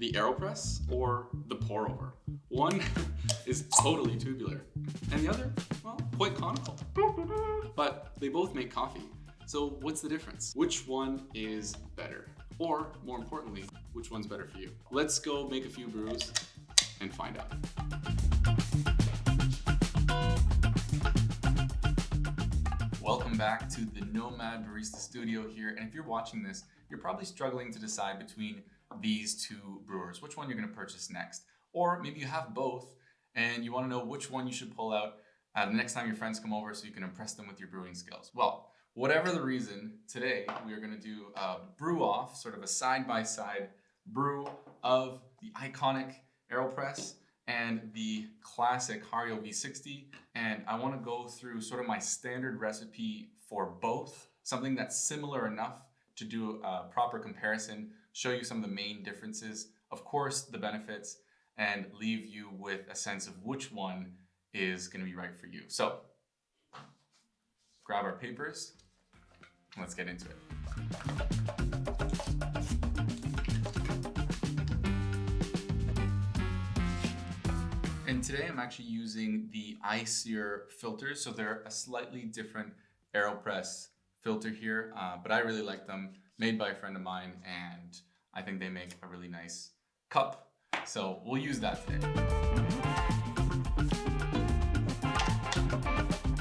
the Aeropress or the pour over. One is totally tubular and the other, well, quite conical. But they both make coffee. So what's the difference? Which one is better? Or more importantly, which one's better for you? Let's go make a few brews and find out. Welcome back to the Nomad Barista Studio here. And if you're watching this, you're probably struggling to decide between these two brewers, which one you're going to purchase next. Or maybe you have both and you want to know which one you should pull out the next time your friends come over so you can impress them with your brewing skills. Well, whatever the reason, today we are going to do a brew off, sort of a side-by-side brew of the iconic Aeropress and the classic Hario V60. And I want to go through sort of my standard recipe for both, something that's similar enough to do a proper comparison, show you some of the main differences, of course the benefits, and leave you with a sense of which one is going to be right for you. So grab our papers, and let's get into it. And today I'm actually using the icier filters, so they're a slightly different Aeropress filter here, but I really like them, made by a friend of mine, and I think they make a really nice cup, so we'll use that today.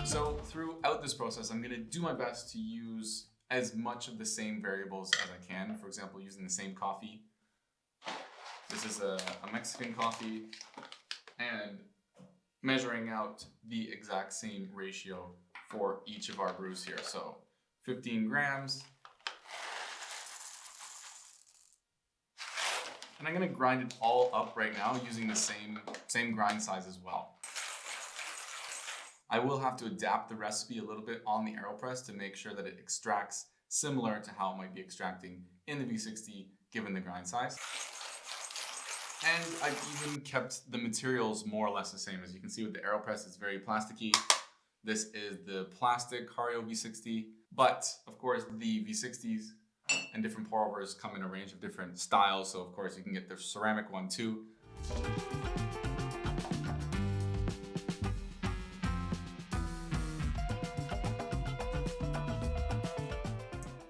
So throughout this process, I'm going to do my best to use as much of the same variables as I can. For example, using the same coffee. This is a Mexican coffee, and measuring out the exact same ratio for each of our brews here. So 15 grams. And I'm going to grind it all up right now using the same grind size as well. I will have to adapt the recipe a little bit on the Aeropress to make sure that it extracts similar to how it might be extracting in the V60 given the grind size. And I've even kept the materials more or less the same. As you can see with the Aeropress, it's very plasticky. This is the plastic Hario V60, but of course the V60s and different pour overs come in a range of different styles. So of course you can get the ceramic one too.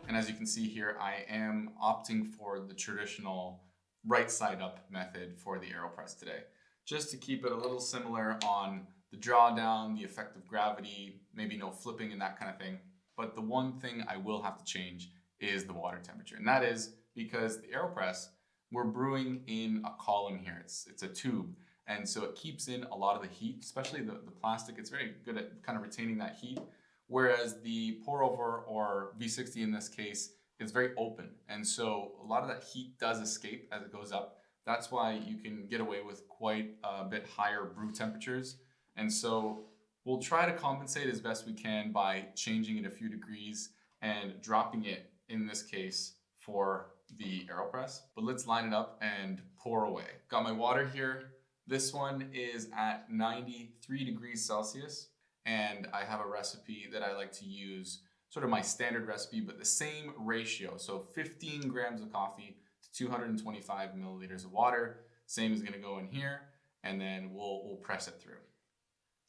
And as you can see here, I am opting for the traditional right side up method for the Aeropress today, just to keep it a little similar on the drawdown, the effect of gravity, maybe no flipping and that kind of thing. But the one thing I will have to change is the water temperature. And that is because the Aeropress, we're brewing in a column here. It's a tube. And so it keeps in a lot of the heat, especially the plastic. It's very good at kind of retaining that heat. Whereas the pour over, or V60 in this case, is very open. And so a lot of that heat does escape as it goes up. That's why you can get away with quite a bit higher brew temperatures. And so we'll try to compensate as best we can by changing it a few degrees and dropping it in this case for the Aeropress. But let's line it up and pour away. Got my water here. This one is at 93 degrees Celsius. And I have a recipe that I like to use, sort of my standard recipe, but the same ratio. So 15 grams of coffee to 225 milliliters of water. Same is gonna go in here, and then we'll press it through.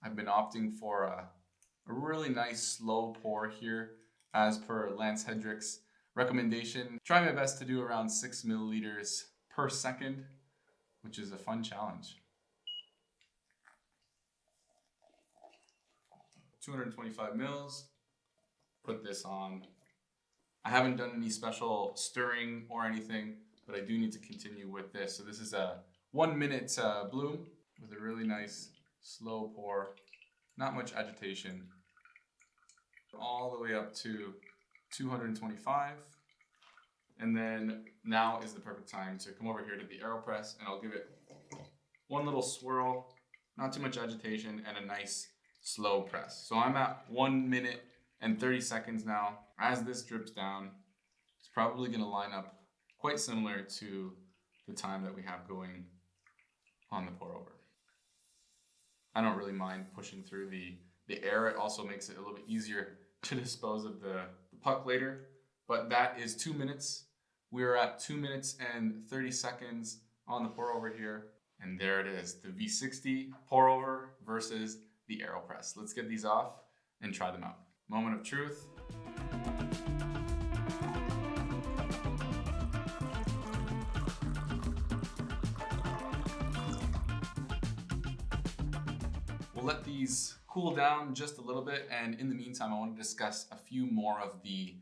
I've been opting for a really nice slow pour here as per Lance Hedrick's recommendation. Try my best to do around 6 milliliters per second, which is a fun challenge. 225 mils. Put this on. I haven't done any special stirring or anything, but I do need to continue with this. So this is a 1 minute bloom with a really nice slow pour, not much agitation, all the way up to 225. And then now is the perfect time to come over here to the Aeropress, and I'll give it one little swirl, not too much agitation, and a nice slow press. So I'm at 1 minute and 30 seconds now. As this drips down, it's probably going to line up quite similar to the time that we have going on the pour over. I don't really mind pushing through the air. It also makes it a little bit easier to dispose of the puck later. But that is 2 minutes. We are at 2 minutes and 30 seconds on the pour over here. And there it is, the V60 pour over versus the Aeropress. Let's get these off and try them out. Moment of truth. We'll let these cool down just a little bit, and in the meantime, I want to discuss a few more of the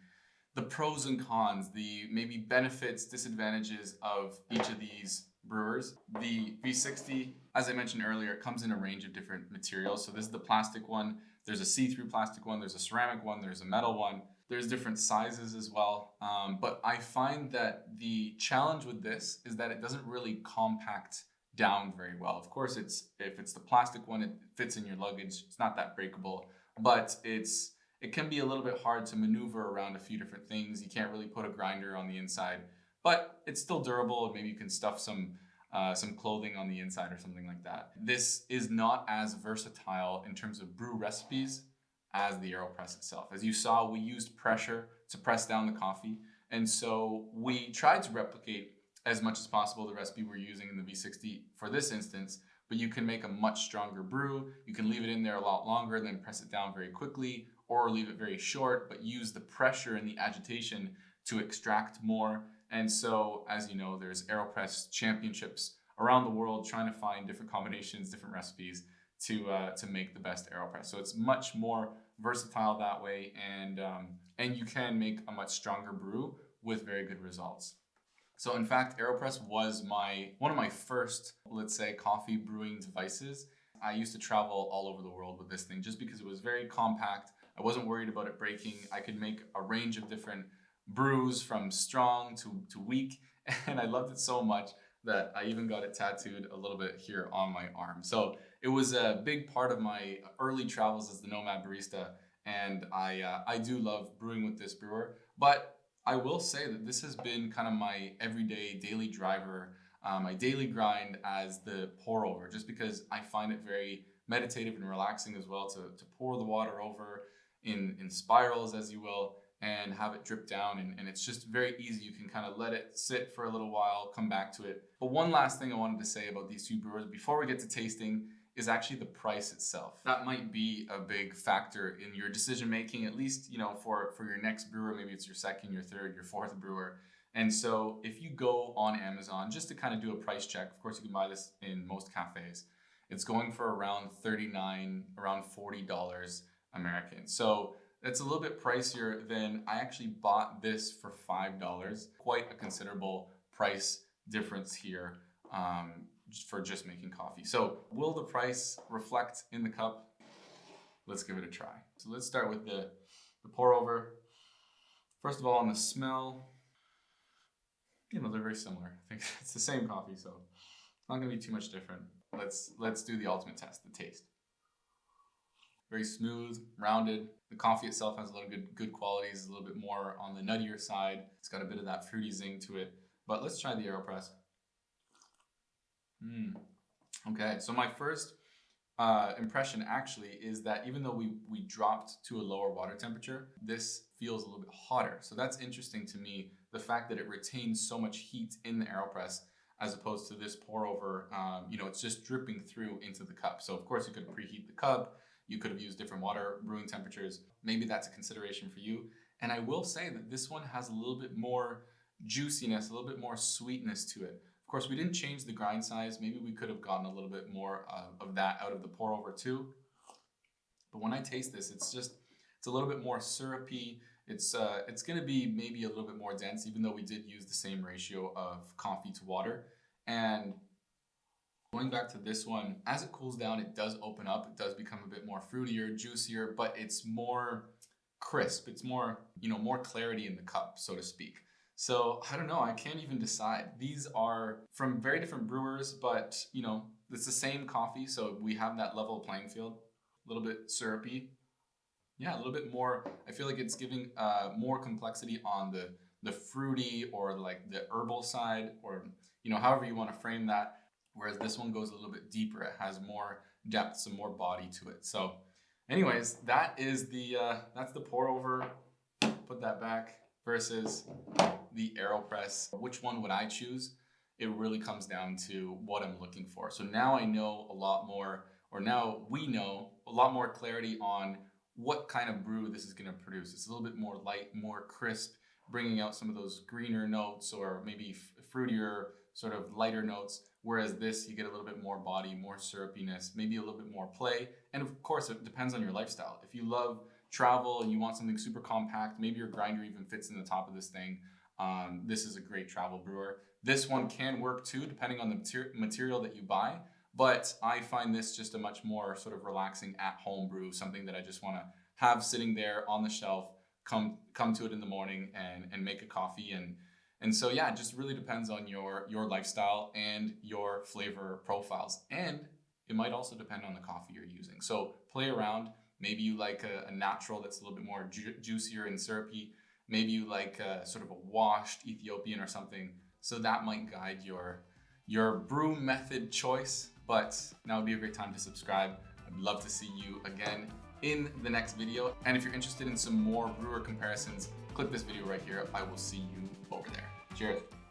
pros and cons, the maybe benefits, disadvantages of each of these brewers. The V60, as I mentioned earlier, it comes in a range of different materials. So this is the plastic one. There's a see-through plastic one. There's a ceramic one. There's a metal one. There's different sizes as well. But I find that the challenge with this is that it doesn't really compact down very well. Of course, if it's the plastic one, it fits in your luggage. It's not that breakable, but it can be a little bit hard to maneuver around a few different things. You can't really put a grinder on the inside, but it's still durable. Maybe you can stuff some clothing on the inside or something like that. This is not as versatile in terms of brew recipes as the Aeropress itself. As you saw, we used pressure to press down the coffee, and so we tried to replicate as much as possible the recipe we're using in the V60 for this instance, but you can make a much stronger brew. You can leave it in there a lot longer, then press it down very quickly, or leave it very short, but use the pressure and the agitation to extract more. And so, as you know, there's Aeropress championships around the world trying to find different combinations, different recipes to make the best Aeropress. So it's much more versatile that way, and you can make a much stronger brew with very good results. So in fact, Aeropress was one of my first, let's say, coffee brewing devices. I used to travel all over the world with this thing just because it was very compact. I wasn't worried about it breaking. I could make a range of different brews from strong to weak, and I loved it so much that I even got it tattooed a little bit here on my arm. So it was a big part of my early travels as the Nomad Barista, and I do love brewing with this brewer. But I will say that this has been kind of my everyday daily driver, my daily grind as the pour over, just because I find it very meditative and relaxing as well to pour the water over in spirals, as you will, and have it drip down. And it's just very easy. You can kind of let it sit for a little while, come back to it. But one last thing I wanted to say about these two brewers before we get to tasting is actually the price itself. That might be a big factor in your decision making, at least, for your next brewer. Maybe it's your second, your third, your fourth brewer. And so if you go on Amazon just to kind of do a price check, of course you can buy this in most cafes, it's going for around $39, around $40 American. So it's a little bit pricier than I actually bought this for $5. Quite a considerable price difference here. For just making coffee. So will the price reflect in the cup? Let's give it a try. So let's start with the pour over. First of all, on the smell, they're very similar. I think it's the same coffee, so it's not gonna be too much different. Let's do the ultimate test, the taste. Very smooth, rounded. The coffee itself has a lot of good qualities, a little bit more on the nuttier side. It's got a bit of that fruity zing to it. But let's try the Aeropress. Okay, so my first impression actually is that even though we dropped to a lower water temperature, this feels a little bit hotter. So that's interesting to me, the fact that it retains so much heat in the Aeropress as opposed to this pour over, it's just dripping through into the cup. So of course you could preheat the cup, you could have used different water brewing temperatures. Maybe that's a consideration for you. And I will say that this one has a little bit more juiciness, a little bit more sweetness to it. Of course, we didn't change the grind size. Maybe we could have gotten a little bit more of that out of the pour over too. But when I taste this, it's a little bit more syrupy. It's going to be maybe a little bit more dense, even though we did use the same ratio of coffee to water. And going back to this one, as it cools down, it does open up. It does become a bit more fruitier, juicier, but it's more crisp. It's more, more clarity in the cup, so to speak. So I don't know, I can't even decide. These are from very different brewers, but it's the same coffee, so we have that level playing field. A little bit syrupy. Yeah, a little bit more. I feel like it's giving more complexity on the fruity or like the herbal side, or however you want to frame that. Whereas this one goes a little bit deeper. It has more depth, some more body to it. So anyways, that's the pour over. Put that back versus the Aeropress. Which one would I choose? It really comes down to what I'm looking for. So now I know a lot more, or now we know a lot more clarity on what kind of brew this is going to produce. It's a little bit more light, more crisp, bringing out some of those greener notes, or maybe fruitier, sort of lighter notes. Whereas this, you get a little bit more body, more syrupiness, maybe a little bit more play. And of course, it depends on your lifestyle. If you love travel and you want something super compact, maybe your grinder even fits in the top of this thing. This is a great travel brewer. This one can work too, depending on the material that you buy. But I find this just a much more sort of relaxing at-home brew, something that I just want to have sitting there on the shelf, come to it in the morning and make a coffee. And so, yeah, it just really depends on your lifestyle and your flavor profiles. And it might also depend on the coffee you're using. So play around. Maybe you like a natural that's a little bit more juicier and syrupy. Maybe you like sort of a washed Ethiopian or something. So that might guide your brew method choice. But now would be a great time to subscribe. I'd love to see you again in the next video. And if you're interested in some more brewer comparisons, click this video right here. I will see you over there. Cheers.